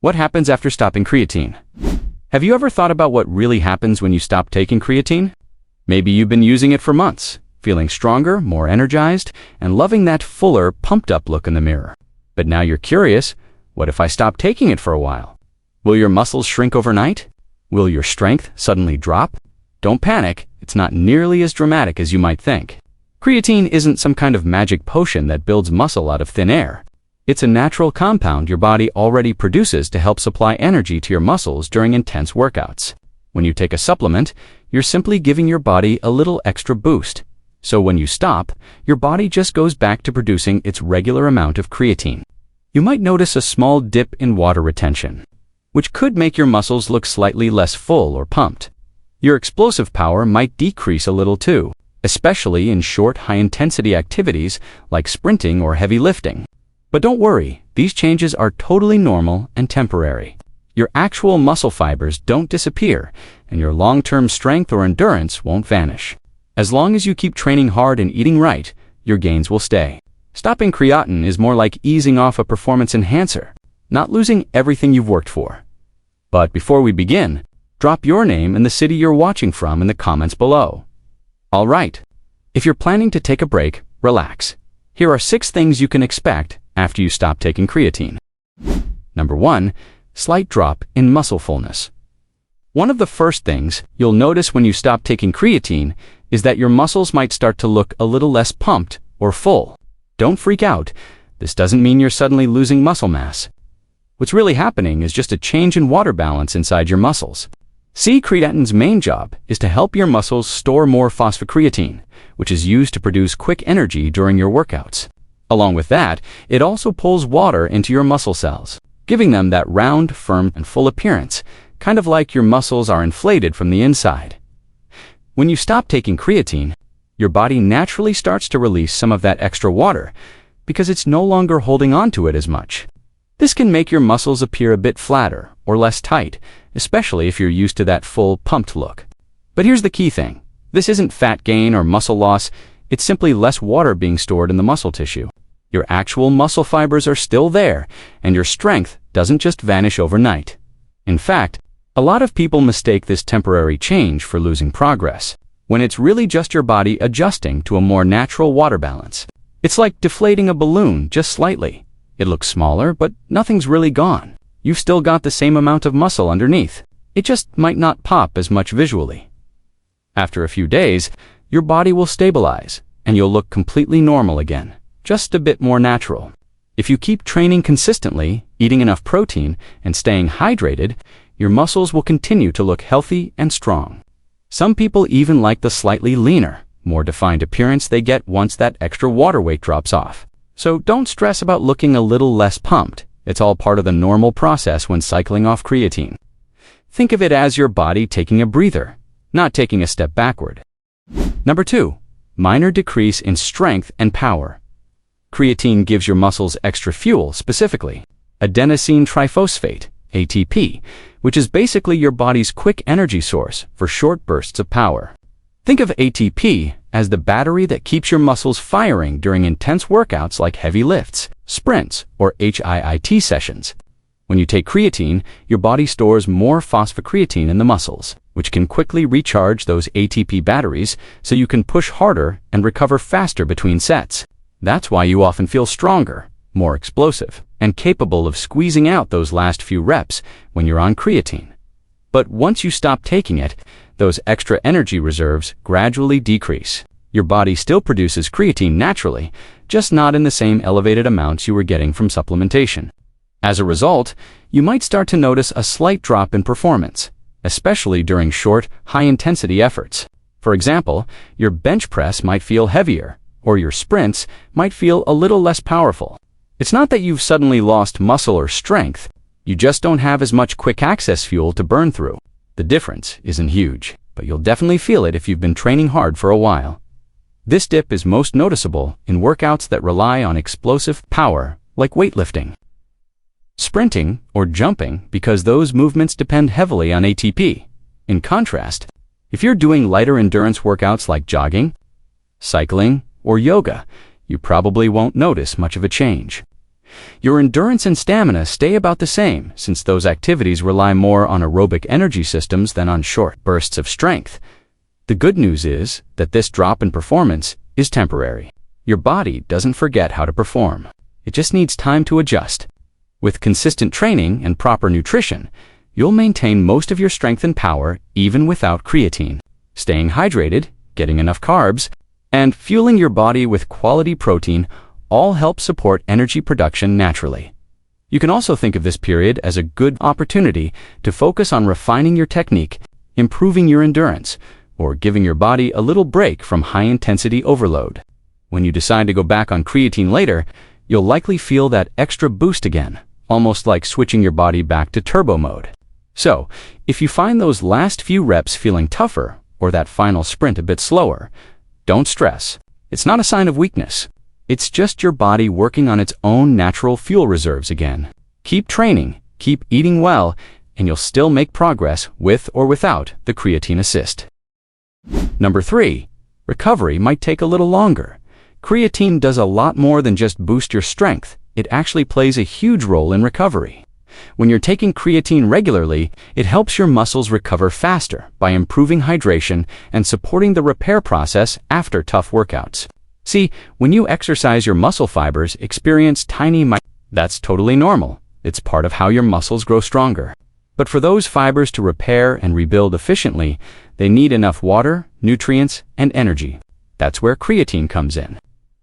What happens after stopping creatine? Have you ever thought about what really happens when you stop taking creatine? Maybe you've been using it for months, feeling stronger, more energized, and loving that fuller, pumped-up look in the mirror. But now you're curious, what if I stop taking it for a while? Will your muscles shrink overnight? Will your strength suddenly drop? Don't panic, it's not nearly as dramatic as you might think. Creatine isn't some kind of magic potion that builds muscle out of thin air. It's a natural compound your body already produces to help supply energy to your muscles during intense workouts. When you take a supplement, you're simply giving your body a little extra boost. So when you stop, your body just goes back to producing its regular amount of creatine. You might notice a small dip in water retention, which could make your muscles look slightly less full or pumped. Your explosive power might decrease a little too, especially in short, high-intensity activities like sprinting or heavy lifting. But don't worry, these changes are totally normal and temporary. Your actual muscle fibers don't disappear, and your long-term strength or endurance won't vanish. As long as you keep training hard and eating right, your gains will stay. Stopping creatine is more like easing off a performance enhancer, not losing everything you've worked for. But before we begin, drop your name and the city you're watching from in the comments below. All right, if you're planning to take a break, relax. Here are 6 things you can expect after you stop taking creatine. Number 1, slight drop in muscle fullness. One of the first things you'll notice when you stop taking creatine is that your muscles might start to look a little less pumped or full. Don't freak out. This doesn't mean you're suddenly losing muscle mass. What's really happening is just a change in water balance inside your muscles. See, creatine's main job is to help your muscles store more phosphocreatine, which is used to produce quick energy during your workouts. Along with that, it also pulls water into your muscle cells, giving them that round, firm, and full appearance, kind of like your muscles are inflated from the inside. When you stop taking creatine, your body naturally starts to release some of that extra water because it's no longer holding on to it as much. This can make your muscles appear a bit flatter or less tight, especially if you're used to that full, pumped look. But here's the key thing. This isn't fat gain or muscle loss, it's simply less water being stored in the muscle tissue. Your actual muscle fibers are still there, and your strength doesn't just vanish overnight. In fact, a lot of people mistake this temporary change for losing progress, when it's really just your body adjusting to a more natural water balance. It's like deflating a balloon just slightly. It looks smaller, but nothing's really gone. You've still got the same amount of muscle underneath. It just might not pop as much visually. After a few days, your body will stabilize, and you'll look completely normal again, just a bit more natural. If you keep training consistently, eating enough protein, and staying hydrated, your muscles will continue to look healthy and strong. Some people even like the slightly leaner, more defined appearance they get once that extra water weight drops off. So don't stress about looking a little less pumped. It's all part of the normal process when cycling off creatine. Think of it as your body taking a breather, not taking a step backward. Number 2, minor decrease in strength and power. Creatine gives your muscles extra fuel, specifically adenosine triphosphate, ATP, which is basically your body's quick energy source for short bursts of power. Think of ATP as the battery that keeps your muscles firing during intense workouts like heavy lifts, sprints, or HIIT sessions. When you take creatine, your body stores more phosphocreatine in the muscles, which can quickly recharge those ATP batteries so you can push harder and recover faster between sets. That's why you often feel stronger, more explosive, and capable of squeezing out those last few reps when you're on creatine. But once you stop taking it, those extra energy reserves gradually decrease. Your body still produces creatine naturally, just not in the same elevated amounts you were getting from supplementation. As a result, you might start to notice a slight drop in performance, especially during short, high-intensity efforts. For example, your bench press might feel heavier, or your sprints might feel a little less powerful. It's not that you've suddenly lost muscle or strength, you just don't have as much quick access fuel to burn through. The difference isn't huge, but you'll definitely feel it if you've been training hard for a while. This dip is most noticeable in workouts that rely on explosive power, like weightlifting, sprinting, or jumping, because those movements depend heavily on ATP. In contrast, if you're doing lighter endurance workouts like jogging, cycling, or yoga, you probably won't notice much of a change. Your endurance and stamina stay about the same, since those activities rely more on aerobic energy systems than on short bursts of strength. The good news is that this drop in performance is temporary. Your body doesn't forget how to perform. It just needs time to adjust. With consistent training and proper nutrition, you'll maintain most of your strength and power even without creatine. Staying hydrated, getting enough carbs, and fueling your body with quality protein all help support energy production naturally. You can also think of this period as a good opportunity to focus on refining your technique, improving your endurance, or giving your body a little break from high-intensity overload. When you decide to go back on creatine later, you'll likely feel that extra boost again, almost like switching your body back to turbo mode. So, if you find those last few reps feeling tougher, or that final sprint a bit slower, don't stress. It's not a sign of weakness. It's just your body working on its own natural fuel reserves again. Keep training, keep eating well, and you'll still make progress with or without the creatine assist. Number 3. Recovery might take a little longer. Creatine does a lot more than just boost your strength. It actually plays a huge role in recovery. When you're taking creatine regularly, it helps your muscles recover faster by improving hydration and supporting the repair process after tough workouts. See, when you exercise, your muscle fibers experience That's totally normal. It's part of how your muscles grow stronger. But for those fibers to repair and rebuild efficiently, they need enough water, nutrients, and energy. That's where creatine comes in.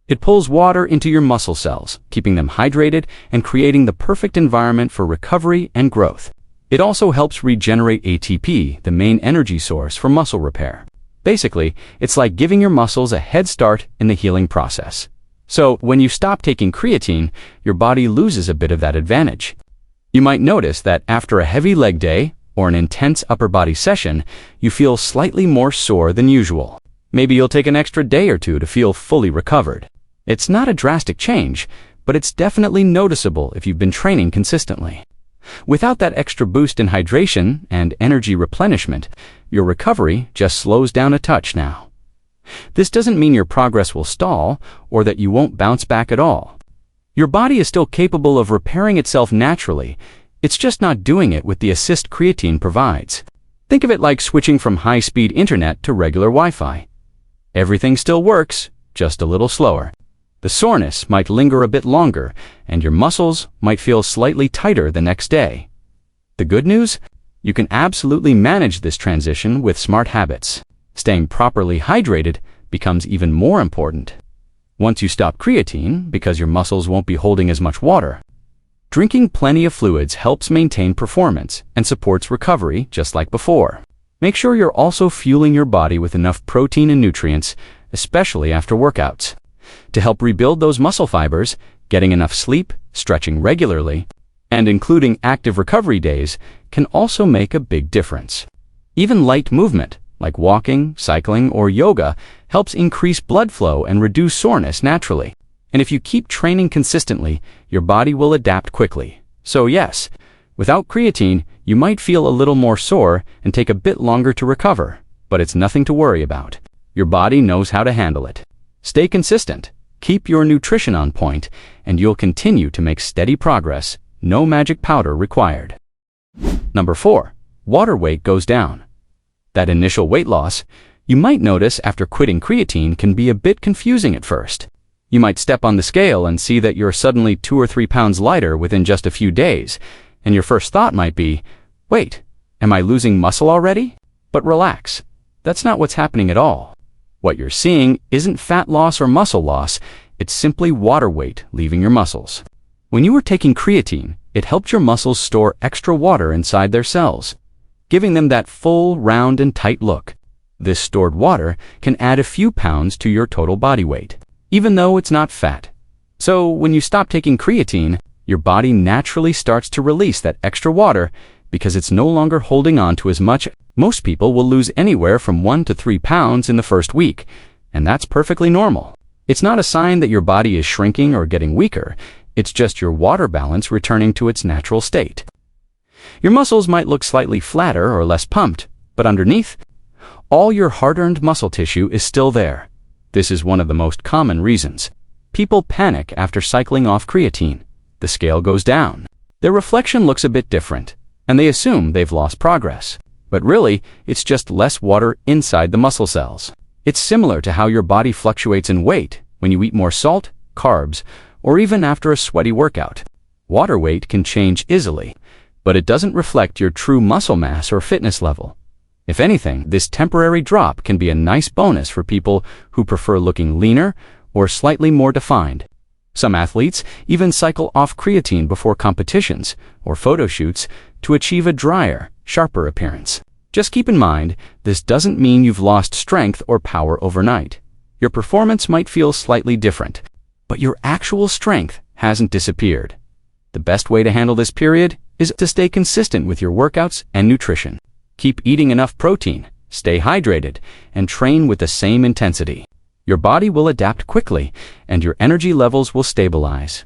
It pulls water into your muscle cells, keeping them hydrated and creating the perfect environment for recovery and growth. It also helps regenerate ATP, the main energy source for muscle repair. Basically, it's like giving your muscles a head start in the healing process. So, when you stop taking creatine, your body loses a bit of that advantage. You might notice that after a heavy leg day or an intense upper body session, you feel slightly more sore than usual. Maybe you'll take an extra day or two to feel fully recovered. It's not a drastic change, but it's definitely noticeable if you've been training consistently. Without that extra boost in hydration and energy replenishment, your recovery just slows down a touch now. This doesn't mean your progress will stall or that you won't bounce back at all. Your body is still capable of repairing itself naturally. It's just not doing it with the assist creatine provides. Think of it like switching from high-speed internet to regular Wi-Fi. Everything still works, just a little slower. The soreness might linger a bit longer, and your muscles might feel slightly tighter the next day. The good news? You can absolutely manage this transition with smart habits. Staying properly hydrated becomes even more important. Once you stop creatine, because your muscles won't be holding as much water, drinking plenty of fluids helps maintain performance and supports recovery just like before. Make sure you're also fueling your body with enough protein and nutrients, especially after workouts. To help rebuild those muscle fibers, getting enough sleep, stretching regularly, and including active recovery days can also make a big difference. Even light movement, like walking, cycling, or yoga, helps increase blood flow and reduce soreness naturally. And if you keep training consistently, your body will adapt quickly. So yes, without creatine, you might feel a little more sore and take a bit longer to recover, but it's nothing to worry about. Your body knows how to handle it. Stay consistent, keep your nutrition on point, and you'll continue to make steady progress. No magic powder required. Number 4. Water weight goes down. That initial weight loss, you might notice after quitting creatine, can be a bit confusing at first. You might step on the scale and see that you're suddenly 2 or 3 pounds lighter within just a few days, and your first thought might be, wait, am I losing muscle already? But relax, that's not what's happening at all. What you're seeing isn't fat loss or muscle loss, it's simply water weight leaving your muscles. When you were taking creatine, it helped your muscles store extra water inside their cells, giving them that full, round, and tight look. This stored water can add a few pounds to your total body weight, even though it's not fat. So when you stop taking creatine, your body naturally starts to release that extra water because it's no longer holding on to as much. Most people will lose anywhere from 1 to 3 pounds in the first week, and that's perfectly normal. It's not a sign that your body is shrinking or getting weaker. It's just your water balance returning to its natural state. Your muscles might look slightly flatter or less pumped, but underneath, all your hard-earned muscle tissue is still there. This is one of the most common reasons people panic after cycling off creatine. the scale goes down. Their reflection looks a bit different, and they assume they've lost progress. But really, it's just less water inside the muscle cells. It's similar to how your body fluctuates in weight when you eat more salt, carbs, or even after a sweaty workout. Water weight can change easily, but it doesn't reflect your true muscle mass or fitness level. If anything, this temporary drop can be a nice bonus for people who prefer looking leaner or slightly more defined. Some athletes even cycle off creatine before competitions or photo shoots to achieve a drier, sharper appearance. Just keep in mind, this doesn't mean you've lost strength or power overnight. Your performance might feel slightly different, but your actual strength hasn't disappeared. The best way to handle this period is to stay consistent with your workouts and nutrition. Keep eating enough protein, stay hydrated, and train with the same intensity. Your body will adapt quickly, and your energy levels will stabilize.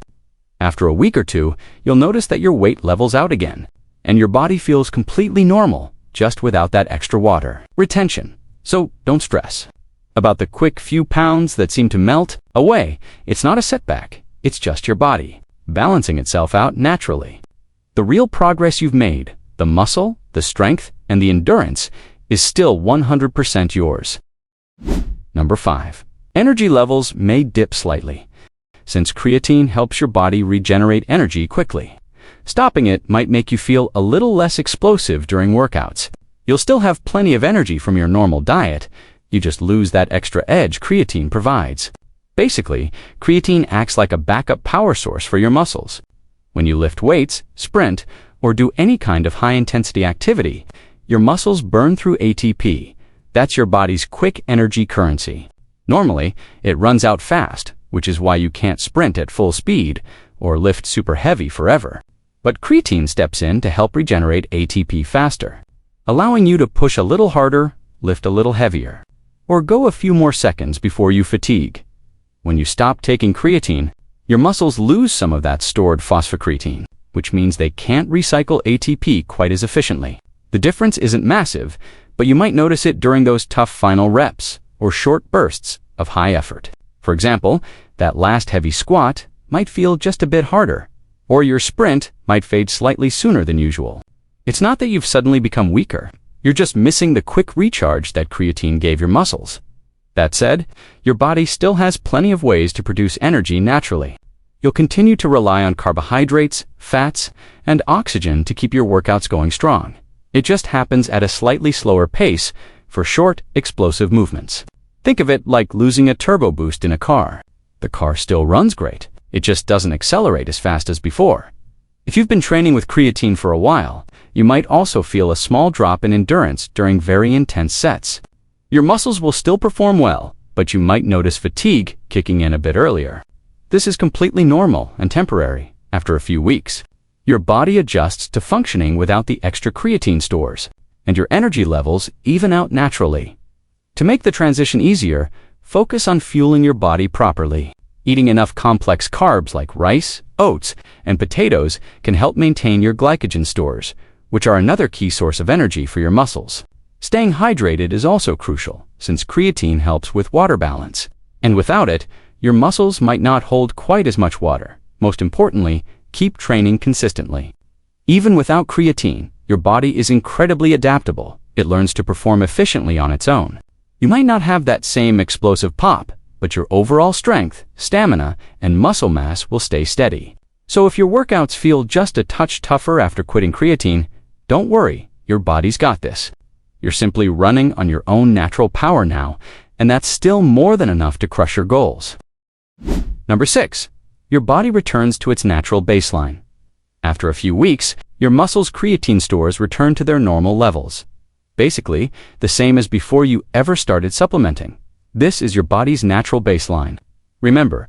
After a week or two, you'll notice that your weight levels out again, and your body feels completely normal, just without that extra water retention. So don't stress about the quick few pounds that seem to melt away. It's not a setback, it's just your body balancing itself out naturally. The real progress you've made, the muscle, the strength, and the endurance, is still 100% yours. Number 5. Energy levels may dip slightly. Since creatine helps your body regenerate energy quickly, stopping it might make you feel a little less explosive during workouts. You'll still have plenty of energy from your normal diet, you just lose that extra edge creatine provides. Basically, creatine acts like a backup power source for your muscles. When you lift weights, sprint, or do any kind of high-intensity activity, your muscles burn through ATP. That's your body's quick energy currency. Normally, it runs out fast, which is why you can't sprint at full speed or lift super heavy forever. But creatine steps in to help regenerate ATP faster, allowing you to push a little harder, lift a little heavier, or go a few more seconds before you fatigue. When you stop taking creatine, your muscles lose some of that stored phosphocreatine, which means they can't recycle ATP quite as efficiently. The difference isn't massive, but you might notice it during those tough final reps or short bursts of high effort. For example, that last heavy squat might feel just a bit harder, or your sprint might fade slightly sooner than usual. It's not that you've suddenly become weaker, you're just missing the quick recharge that creatine gave your muscles. That said, your body still has plenty of ways to produce energy naturally. You'll continue to rely on carbohydrates, fats, and oxygen to keep your workouts going strong. It just happens at a slightly slower pace for short, explosive movements. Think of it like losing a turbo boost in a car. The car still runs great, it just doesn't accelerate as fast as before. If you've been training with creatine for a while, you might also feel a small drop in endurance during very intense sets. Your muscles will still perform well, but you might notice fatigue kicking in a bit earlier. This is completely normal and temporary. After a few weeks, your body adjusts to functioning without the extra creatine stores, and your energy levels even out naturally. To make the transition easier, focus on fueling your body properly. Eating enough complex carbs like rice, oats, and potatoes can help maintain your glycogen stores, which are another key source of energy for your muscles. Staying hydrated is also crucial, since creatine helps with water balance. And without it, your muscles might not hold quite as much water. Most importantly, keep training consistently. Even without creatine, your body is incredibly adaptable. It learns to perform efficiently on its own. You might not have that same explosive pop, but your overall strength, stamina, and muscle mass will stay steady. So if your workouts feel just a touch tougher after quitting creatine, don't worry, your body's got this. You're simply running on your own natural power now, and that's still more than enough to crush your goals. Number 6. Your body returns to its natural baseline. After a few weeks, your muscles' creatine stores return to their normal levels. Basically, the same as before you ever started supplementing. This is your body's natural baseline. Remember,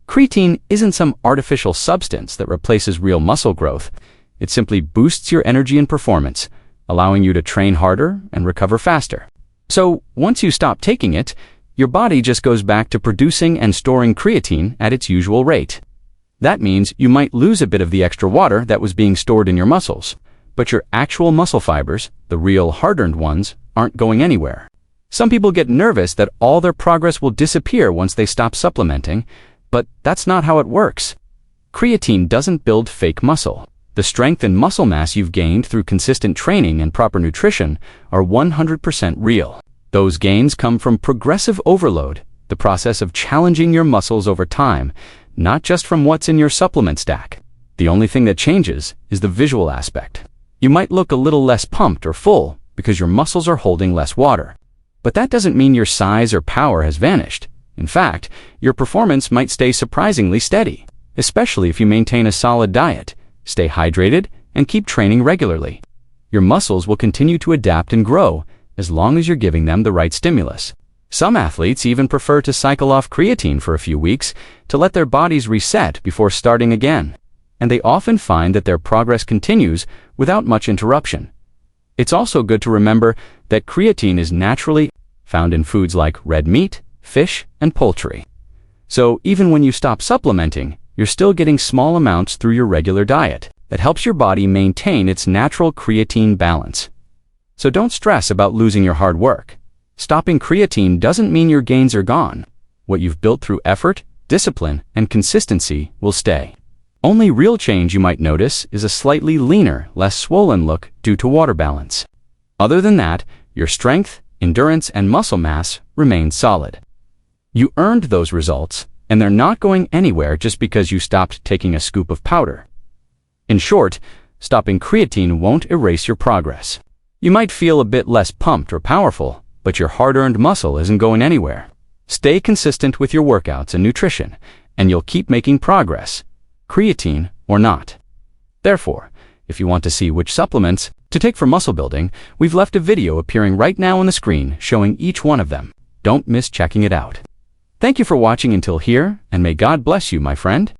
creatine isn't some artificial substance that replaces real muscle growth. It simply boosts your energy and performance, allowing you to train harder and recover faster. So, once you stop taking it, your body just goes back to producing and storing creatine at its usual rate. That means you might lose a bit of the extra water that was being stored in your muscles, but your actual muscle fibers, the real hard-earned ones, aren't going anywhere. Some people get nervous that all their progress will disappear once they stop supplementing, but that's not how it works. Creatine doesn't build fake muscle. The strength and muscle mass you've gained through consistent training and proper nutrition are 100% real. Those gains come from progressive overload, the process of challenging your muscles over time, not just from what's in your supplement stack. The only thing that changes is the visual aspect. You might look a little less pumped or full because your muscles are holding less water. But that doesn't mean your size or power has vanished. In fact, your performance might stay surprisingly steady, especially if you maintain a solid diet, stay hydrated, and keep training regularly. Your muscles will continue to adapt and grow as long as you're giving them the right stimulus. Some athletes even prefer to cycle off creatine for a few weeks to let their bodies reset before starting again, and they often find that their progress continues without much interruption. It's also good to remember that creatine is naturally found in foods like red meat, fish, and poultry. So even when you stop supplementing, you're still getting small amounts through your regular diet that helps your body maintain its natural creatine balance. So don't stress about losing your hard work. Stopping creatine doesn't mean your gains are gone. What you've built through effort, discipline, and consistency will stay. Only real change you might notice is a slightly leaner, less swollen look due to water balance. Other than that, your strength, endurance, and muscle mass remain solid. You earned those results, and they're not going anywhere just because you stopped taking a scoop of powder. In short, stopping creatine won't erase your progress. You might feel a bit less pumped or powerful, but your hard-earned muscle isn't going anywhere. Stay consistent with your workouts and nutrition, and you'll keep making progress, creatine or not. Therefore, if you want to see which supplements to take for muscle building, we've left a video appearing right now on the screen showing each one of them. Don't miss checking it out. Thank you for watching until here, and may God bless you, my friend.